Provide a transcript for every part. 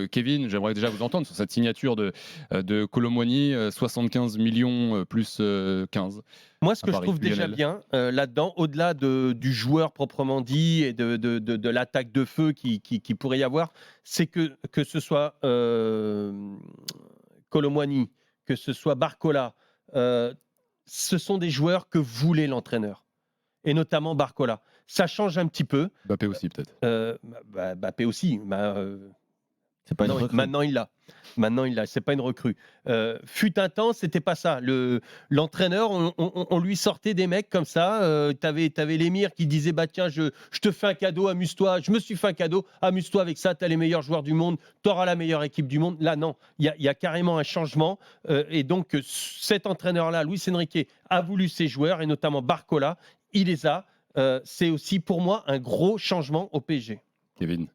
Kevin, j'aimerais déjà vous entendre sur cette signature de Kolo Muani, 75 millions plus 15 Moi, ce à que je Paris. trouve déjà Lionel. bien là-dedans, au-delà du joueur proprement dit et de l'attaque de feu qui pourrait y avoir, c'est que ce soit Kolo Muani, que ce soit Barcola, euh, ce sont des joueurs que voulait l'entraîneur, et notamment Barcola. Ça change un petit peu. Mbappé aussi, peut-être. Mbappé aussi. C'est pas une recrue. Maintenant, il l'a. Maintenant, il l'a. C'est pas une recrue. Fut un temps, c'était pas ça. L'entraîneur, on lui sortait des mecs comme ça. T'avais l'émir qui disait bah tiens, je te fais un cadeau, amuse-toi. Je me suis fait un cadeau, amuse-toi avec ça. T'as les meilleurs joueurs du monde, t'auras la meilleure équipe du monde. Là, non. Il y a carrément un changement. Et donc, cet entraîneur-là, Luis Enrique, a voulu ses joueurs et notamment Barcola. Il les a. C'est aussi pour moi un gros changement au PSG. Kevin.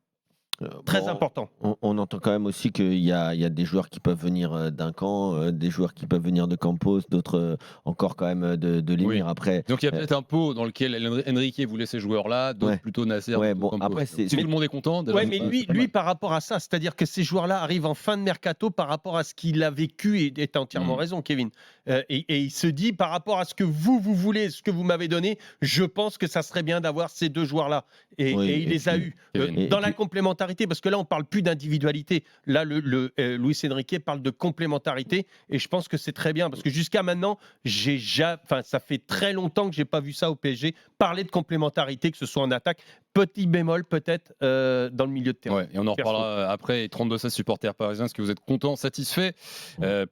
Très important. On entend quand même aussi qu'il y a des joueurs qui peuvent venir d'un camp, des joueurs qui peuvent venir de Campos, d'autres encore quand même de l'émir. Oui. Après, Donc il y a peut-être un pot dans lequel Enrique voulait ces joueurs-là, d'autres Ouais. plutôt Nasser. Ouais, d'autres bon, Campos. après, Si tout le monde est content, déjà, Ouais, mais c'est pas mal. lui, par rapport à ça, c'est-à-dire que ces joueurs-là arrivent en fin de mercato par rapport à ce qu'il a vécu, et tu as entièrement raison, Kevin. Et il se dit, par rapport à ce que vous voulez, ce que vous m'avez donné, je pense que ça serait bien d'avoir ces deux joueurs-là. Et il les a eus dans la complémentarité, parce que là, on parle plus d'individualité. Là, Luis Enrique parle de complémentarité, et je pense que c'est très bien, parce que jusqu'à maintenant, ça fait très longtemps que j'ai pas vu ça au PSG, parler de complémentarité, que ce soit en attaque. Petit bémol peut-être dans le milieu de terrain. Ouais, et on en reparlera après. Et 32-16 supporters parisiens, est-ce que vous êtes contents, satisfaits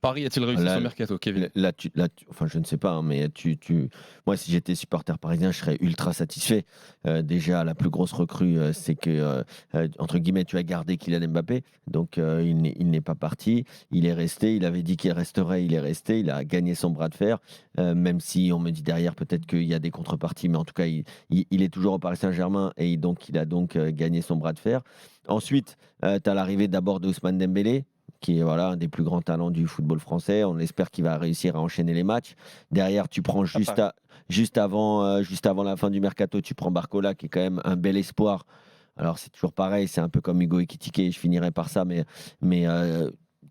Paris a-t-il réussi son mercato, Kevin? Enfin, je ne sais pas, hein, mais moi, si j'étais supporter parisien, je serais ultra satisfait. Déjà, la plus grosse recrue, c'est que, entre guillemets, tu as gardé Kylian Mbappé. Donc, il n'est pas parti. Il est resté. Il avait dit qu'il resterait. Il est resté. Il a gagné son bras de fer. Même si on me dit derrière, peut-être qu'il y a des contreparties. Mais en tout cas, il est toujours au Paris Saint-Germain. Et donc, il a donc gagné son bras de fer. Ensuite, tu as l'arrivée d'abord de Ousmane Dembélé, qui est un des plus grands talents du football français. On espère qu'il va réussir à enchaîner les matchs. Derrière, tu prends juste avant la fin du mercato, tu prends Barcola, qui est quand même un bel espoir. Alors, c'est toujours pareil, c'est un peu comme Hugo Ekitike, je finirai par ça, mais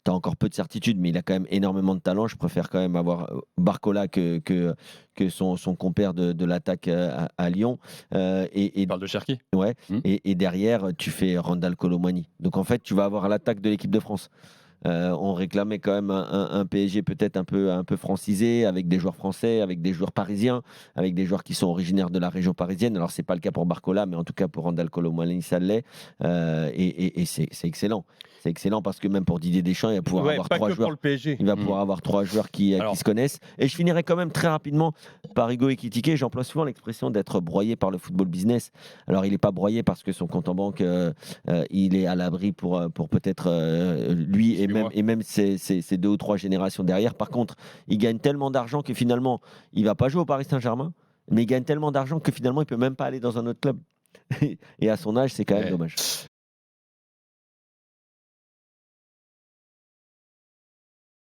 tu as encore peu de certitude, mais il a quand même énormément de talent. Je préfère quand même avoir Barcola que son compère de l'attaque à Lyon. On parle de Cherki. Ouais. Et derrière, tu fais Randal Kolo Muani. Donc en fait, tu vas avoir l'attaque de l'équipe de France. On réclamait quand même un PSG peut-être un peu francisé, avec des joueurs français, avec des joueurs parisiens, avec des joueurs qui sont originaires de la région parisienne. Alors, c'est pas le cas pour Barcola, mais en tout cas pour Randal Kolo Muani, ça l'est. Et c'est excellent. C'est excellent parce que même pour Didier Deschamps, il va pouvoir avoir pas trois que joueurs. pour le PSG. Il va pouvoir avoir trois joueurs qui se connaissent. Et je finirai quand même très rapidement par Hugo Ekitike. J'emploie souvent l'expression d'être broyé par le football business. Alors, il n'est pas broyé parce que son compte en banque, il est à l'abri pour peut-être lui et même ses deux ou trois générations derrière. Par contre, il gagne tellement d'argent que finalement, il ne va pas jouer au Paris Saint-Germain, mais il gagne tellement d'argent que finalement, il ne peut même pas aller dans un autre club. Et à son âge, c'est quand même dommage.